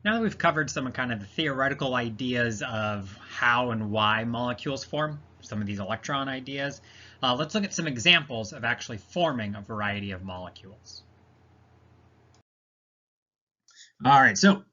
Now that we've covered some kind of the theoretical ideas of how and why molecules form, some of these electron ideas, let's look at some examples of actually forming a variety of molecules. All right, so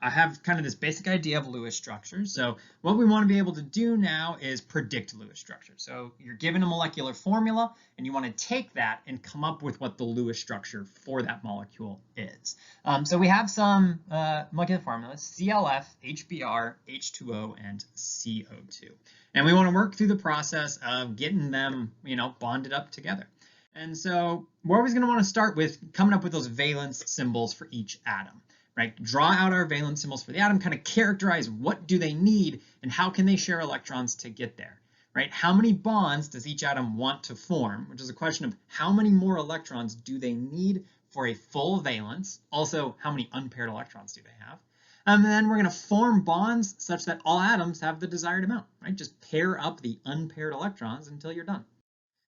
I have kind of this basic idea of Lewis structures. So what we want to be able to do now is predict Lewis structure. So you're given a molecular formula and you want to take that and come up with what the Lewis structure for that molecule is. So we have some molecular formulas: ClF, Hbr, H2O, and CO2. And we want to work through the process of getting them, bonded up together. And so we're always going to want to start with coming up with those valence symbols for each atom, right? Draw out our valence symbols for the atom, kind of characterize what do they need and how can they share electrons to get there, right? How many bonds does each atom want to form, which is a question of how many more electrons do they need for a full valence? Also, how many unpaired electrons do they have? And then we're going to form bonds such that all atoms have the desired amount, right? Just pair up the unpaired electrons until you're done.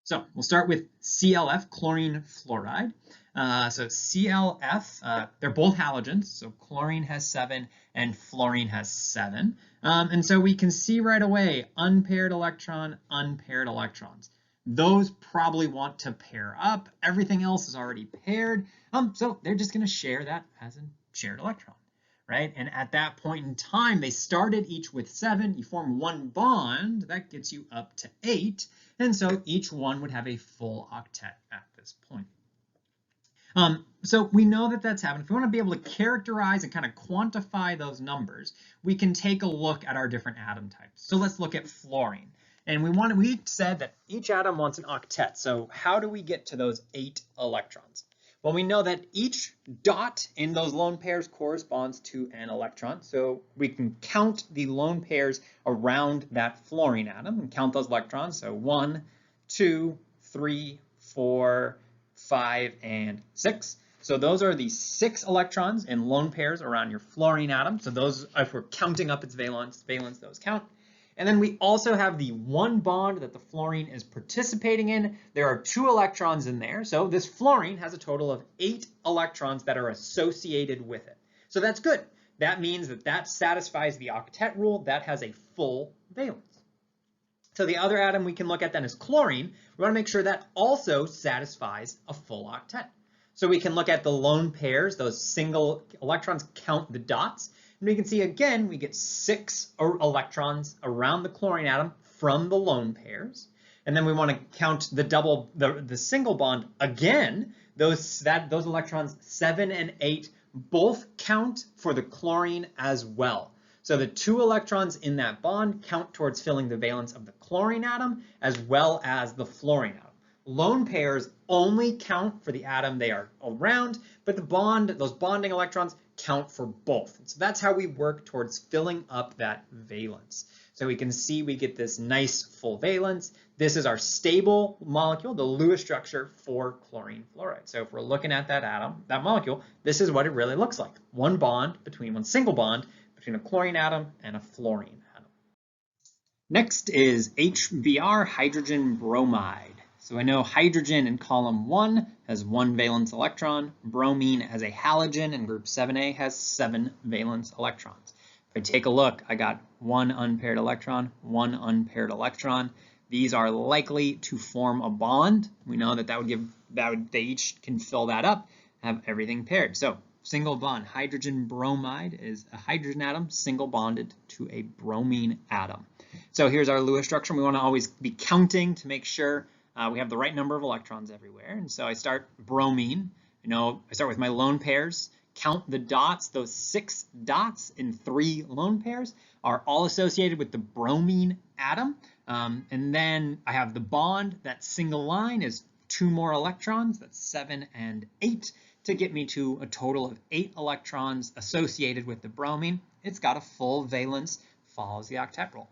So we'll start with ClF, chlorine fluoride. So ClF, they're both halogens. So chlorine has 7 and fluorine has 7. And so we can see right away, unpaired electron, unpaired electrons. Those probably want to pair up. Everything else is already paired. So they're just going to share that as a shared electron, right? And at that point in time, they started each with 7. You form one bond, that gets you up to 8. And so each one would have a full octet at this point. So we know that that's happened. If we want to be able to characterize and kind of quantify those numbers, we can take a look at our different atom types. So let's look at fluorine. And we said that each atom wants an octet. So how do we get to those 8 electrons? Well, we know that each dot in those lone pairs corresponds to an electron. So we can count the lone pairs around that fluorine atom and count those electrons. So 1, 2, 3, 4, 5, and 6. So those are the 6 electrons in lone pairs around your fluorine atom. So those, if we're counting up its valence, those count. And then we also have the one bond that the fluorine is participating in. There are 2 electrons in there. So this fluorine has a total of 8 electrons that are associated with it. So that's good. That means that satisfies the octet rule. That has a full valence. So the other atom we can look at then is chlorine. We want to make sure that also satisfies a full octet. So we can look at the lone pairs, those single electrons, count the dots. And we can see again, we get 6 electrons around the chlorine atom from the lone pairs. And then we want to count the single bond again. Those electrons 7 and 8 both count for the chlorine as well. So the 2 electrons in that bond count towards filling the valence of the chlorine atom as well as the fluorine atom. Lone pairs only count for the atom they are around, but those bonding electrons count for both. So that's how we work towards filling up that valence. So we can see we get this nice full valence. This is our stable molecule, the Lewis structure for chlorine fluoride. So if we're looking at that molecule, this is what it really looks like. One single bond between a chlorine atom and a fluorine atom. Next is Hbr hydrogen bromide. So I know hydrogen in column 1 has 1 valence electron, bromine as a halogen in group 7a has 7 valence electrons. If I take a look, I got 1 unpaired electron, 1 unpaired electron. These are likely to form a bond. We know they each can fill that up, have everything paired. So single bond, hydrogen bromide is a hydrogen atom single bonded to a bromine atom. So here's our Lewis structure. We want to always be counting to make sure we have the right number of electrons everywhere. And so I start bromine. I start with my lone pairs, count the dots. Those 6 dots in 3 lone pairs are all associated with the bromine atom. And then I have the bond. That single line is 2 more electrons. That's 7 and 8 to get me to a total of 8 electrons associated with the bromine. It's got a full valence, follows the octet rule.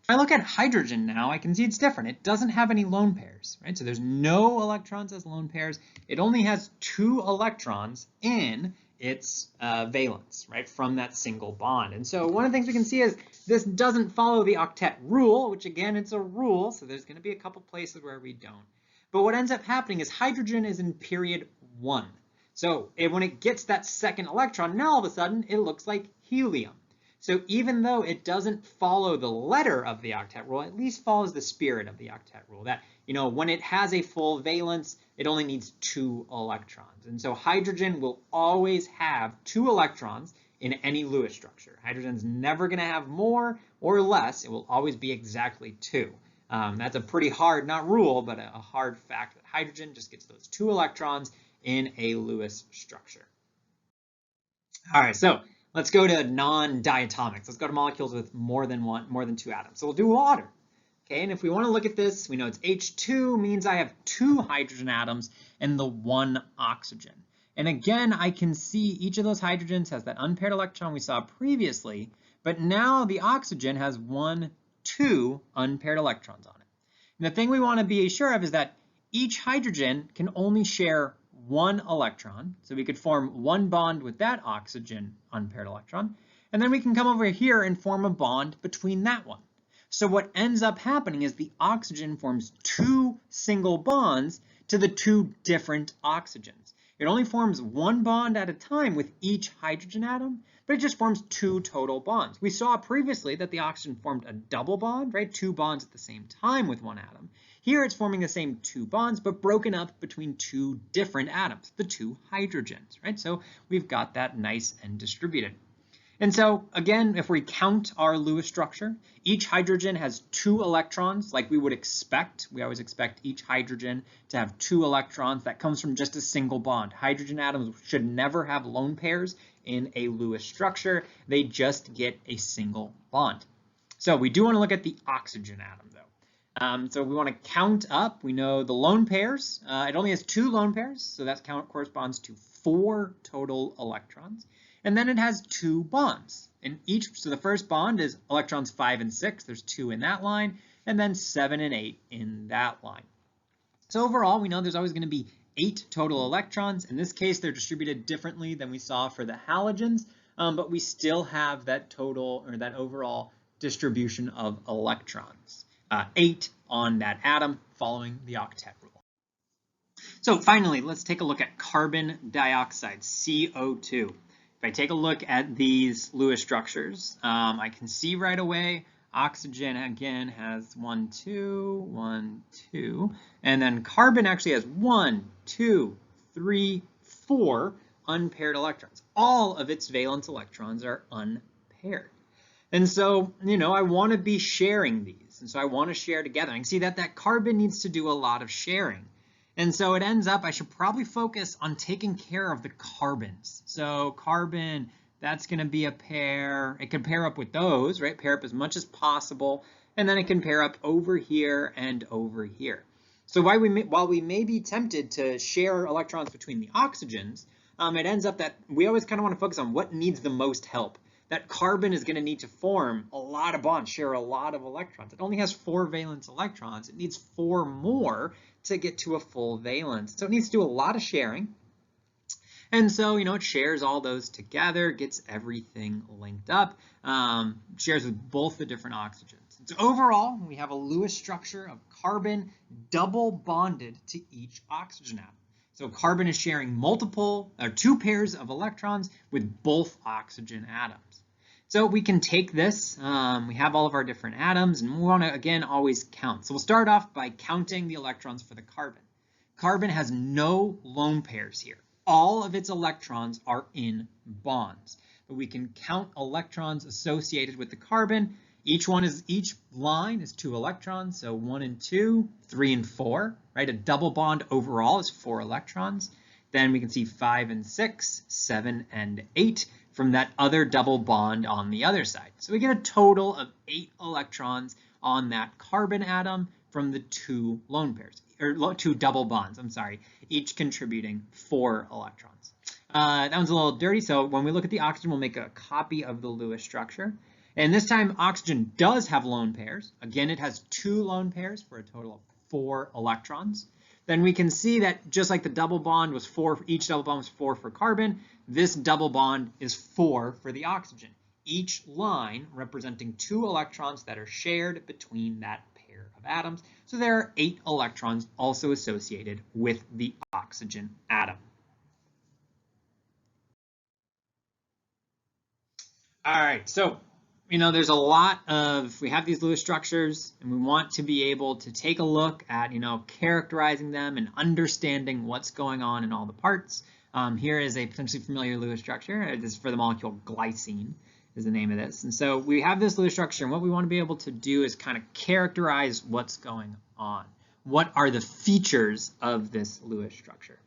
If I look at hydrogen now, I can see it's different. It doesn't have any lone pairs, right? So there's no electrons as lone pairs. It only has 2 electrons in its valence, right, from that single bond. And so one of the things we can see is this doesn't follow the octet rule, which again, it's a rule. So there's going to be a couple places where we don't. But what ends up happening is hydrogen is in period 1. So when it gets that second electron, now all of a sudden it looks like helium. So even though it doesn't follow the letter of the octet rule, it at least follows the spirit of the octet rule, that, you know, when it has a full valence, it only needs 2 electrons. And so hydrogen will always have 2 electrons in any Lewis structure. Hydrogen's never going to have more or less. It will always be exactly 2. That's a pretty hard, not rule, but a hard fact that hydrogen just gets those 2 electrons in a Lewis structure. All right, so let's go to non-diatomics. Let's go to molecules with more than 2 atoms. So we'll do water. Okay, and if we want to look at this, we know it's H2 means I have 2 hydrogen atoms and the 1 oxygen. And again, I can see each of those hydrogens has that unpaired electron we saw previously, but now the oxygen has 2 unpaired electrons on it. And the thing we want to be sure of is that each hydrogen can only share 1 electron, so we could form 1 bond with that oxygen unpaired electron, and then we can come over here and form a bond between that one. So what ends up happening is the oxygen forms 2 single bonds to the 2 different oxygens. It only forms 1 bond at a time with each hydrogen atom, but it just forms 2 total bonds. We saw previously that the oxygen formed a double bond, right? 2 bonds at the same time with 1 atom. Here it's forming the same 2 bonds, but broken up between 2 different atoms, the 2 hydrogens, right? So we've got that nice and distributed. And so again, if we count our Lewis structure, each hydrogen has 2 electrons like we would expect. We always expect each hydrogen to have 2 electrons. That comes from just a single bond. Hydrogen atoms should never have lone pairs in a Lewis structure. They just get a single bond. So we do want to look at the oxygen atom though. So we want to count up. We know the lone pairs. It only has 2 lone pairs, so that corresponds to 4 total electrons. And then it has 2 bonds. And so the first bond is electrons 5 and 6. There's 2 in that line, and then 7 and 8 in that line. So overall, we know there's always going to be 8 total electrons. In this case, they're distributed differently than we saw for the halogens, but we still have that total or that overall distribution of electrons. 8 on that atom following the octet rule. So finally, let's take a look at carbon dioxide, CO2. If I take a look at these Lewis structures, I can see right away oxygen again has 1, 2, 1, 2, and then carbon actually has 1, 2, 3, 4 unpaired electrons. All of its valence electrons are unpaired. And so, you know, I want to be sharing these, and so I want to share together. I can see that that carbon needs to do a lot of sharing. And so it ends up, I should probably focus on taking care of the carbons. So carbon, that's going to be a pair. It can pair up with those, right? Pair up as much as possible. And then it can pair up over here and over here. So while we may be tempted to share electrons between the oxygens, it ends up that we always kind of want to focus on what needs the most help. That carbon is going to need to form a lot of bonds, share a lot of electrons. It only has 4 valence electrons. It needs 4 more to get to a full valence. So it needs to do a lot of sharing. And so, you know, it shares all those together, gets everything linked up, shares with both the different oxygens. And so overall, we have a Lewis structure of carbon double bonded to each oxygen atom. So carbon is sharing 2 pairs of electrons with both oxygen atoms. So we can take this, we have all of our different atoms, and we want to, again, always count. So we'll start off by counting the electrons for the carbon. Carbon has no lone pairs here. All of its electrons are in bonds. But we can count electrons associated with the carbon. Each line is 2 electrons, so 1 and 2, 3 and 4, right? A double bond overall is 4 electrons. Then we can see 5 and 6, 7 and 8 from that other double bond on the other side. So we get a total of 8 electrons on that carbon atom from the 2 lone pairs, or 2 double bonds, I'm sorry, each contributing 4 electrons. That one's a little dirty, so when we look at the oxygen, we'll make a copy of the Lewis structure. And this time, oxygen does have lone pairs. Again, it has 2 lone pairs for a total of 4 electrons. Then we can see that just like the double bond was 4, each double bond was 4 for carbon, this double bond is 4 for the oxygen. Each line representing 2 electrons that are shared between that pair of atoms. So there are 8 electrons also associated with the oxygen atom. All right, so there's a lot of, we have these Lewis structures and we want to be able to take a look at, characterizing them and understanding what's going on in all the parts. Here is a potentially familiar Lewis structure. This is for the molecule glycine is the name of this. And so we have this Lewis structure, and what we want to be able to do is kind of characterize what's going on. What are the features of this Lewis structure?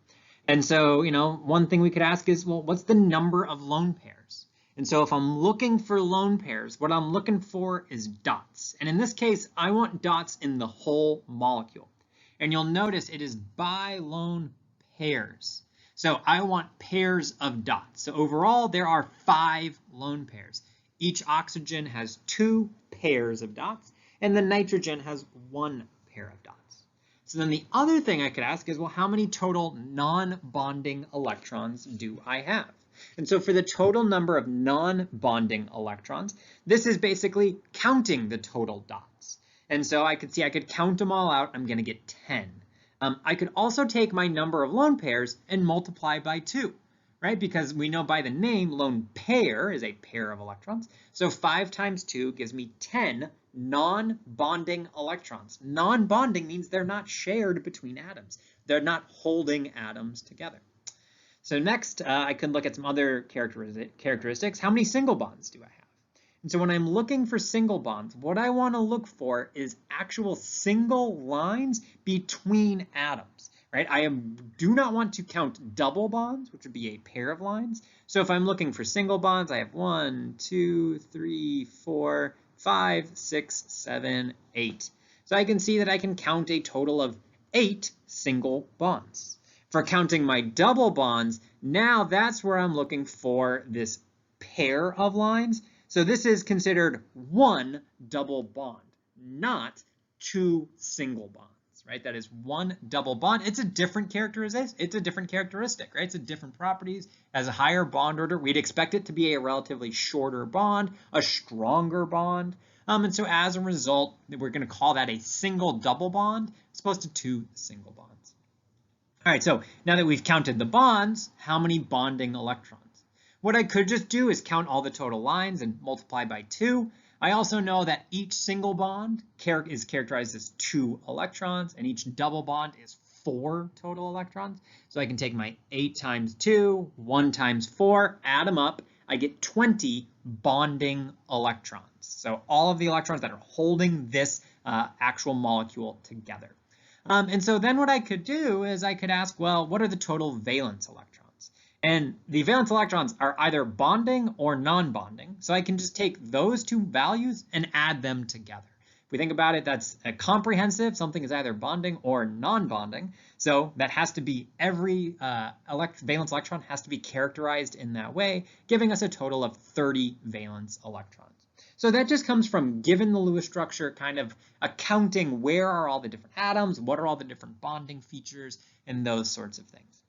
And so, one thing we could ask is, well, what's the number of lone pairs? And so if I'm looking for lone pairs, what I'm looking for is dots. And in this case, I want dots in the whole molecule. And you'll notice it is by lone pairs. So I want pairs of dots. So overall, there are 5 lone pairs. Each oxygen has 2 pairs of dots, and the nitrogen has 1 pair of dots. So then the other thing I could ask is, well, how many total non-bonding electrons do I have? And so for the total number of non-bonding electrons, this is basically counting the total dots. And so I could count them all out. I'm going to get 10. I could also take my number of lone pairs and multiply by 2, right? Because we know by the name, lone pair is a pair of electrons. So 5 times 2 gives me 10 non-bonding electrons. Non-bonding means they're not shared between atoms. They're not holding atoms together. So next, I can look at some other characteristics. How many single bonds do I have? And so when I'm looking for single bonds, what I want to look for is actual single lines between atoms, right? I do not want to count double bonds, which would be a pair of lines. So if I'm looking for single bonds, I have 1, 2, 3, 4, 5, 6, 7, 8. So I can see that I can count a total of 8 single bonds. For counting my double bonds, now that's where I'm looking for this pair of lines. So this is considered 1 double bond, not 2 single bonds, right? That is 1 double bond. It's a different characterization. It's a different characteristic, right? It's a different properties. As a higher bond order, we'd expect it to be a relatively shorter bond, a stronger bond. And so as a result, we're going to call that a single double bond as opposed to 2 single bonds. All right, so now that we've counted the bonds, how many bonding electrons? What I could just do is count all the total lines and multiply by 2. I also know that each single bond is characterized as 2 electrons, and each double bond is 4 total electrons. So I can take my 8 times 2, 1 times 4, add them up. I get 20 bonding electrons. So all of the electrons that are holding this actual molecule together. And so then what I could do is I could ask, well, what are the total valence electrons? And the valence electrons are either bonding or non-bonding. So I can just take those 2 values and add them together. If we think about it, that's a comprehensive. Something is either bonding or non-bonding. So that has to be every valence electron has to be characterized in that way, giving us a total of 30 valence electrons. So that just comes from, given the Lewis structure, kind of accounting where are all the different atoms, what are all the different bonding features, and those sorts of things.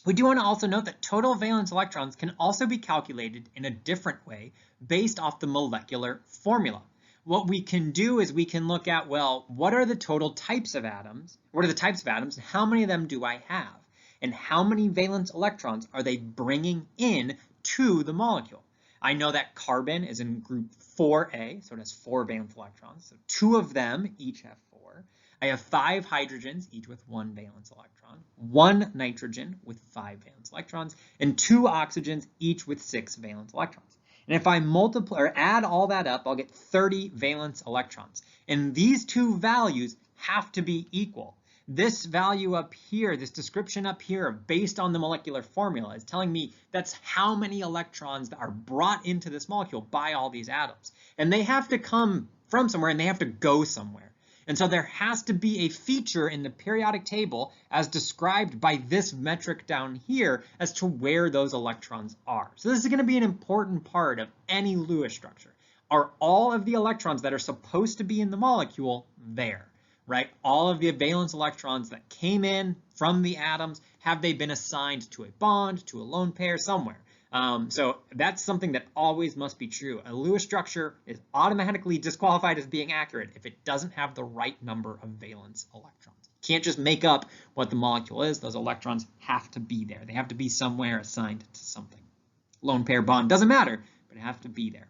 We do want to also note that total valence electrons can also be calculated in a different way based off the molecular formula. What we can do is we can look at, well, what are the total types of atoms? What are the types of atoms? How many of them do I have? And how many valence electrons are they bringing in to the molecule? I know that carbon is in group 4A, so it has 4 valence electrons. So 2 of them each have 4. I have 5 hydrogens, each with 1 valence electron, 1 nitrogen with 5 valence electrons, and 2 oxygens, each with 6 valence electrons. And if I multiply or add all that up, I'll get 30 valence electrons. And these 2 values have to be equal. This value up here, this description up here, based on the molecular formula, is telling me that's how many electrons that are brought into this molecule by all these atoms. And they have to come from somewhere and they have to go somewhere. And so there has to be a feature in the periodic table as described by this metric down here as to where those electrons are. So this is going to be an important part of any Lewis structure. Are all of the electrons that are supposed to be in the molecule there? Right? All of the valence electrons that came in from the atoms, have they been assigned to a bond, to a lone pair, somewhere? So that's something that always must be true. A Lewis structure is automatically disqualified as being accurate if it doesn't have the right number of valence electrons. You can't just make up what the molecule is. Those electrons have to be there. They have to be somewhere assigned to something. Lone pair bond doesn't matter, but Would have to be there.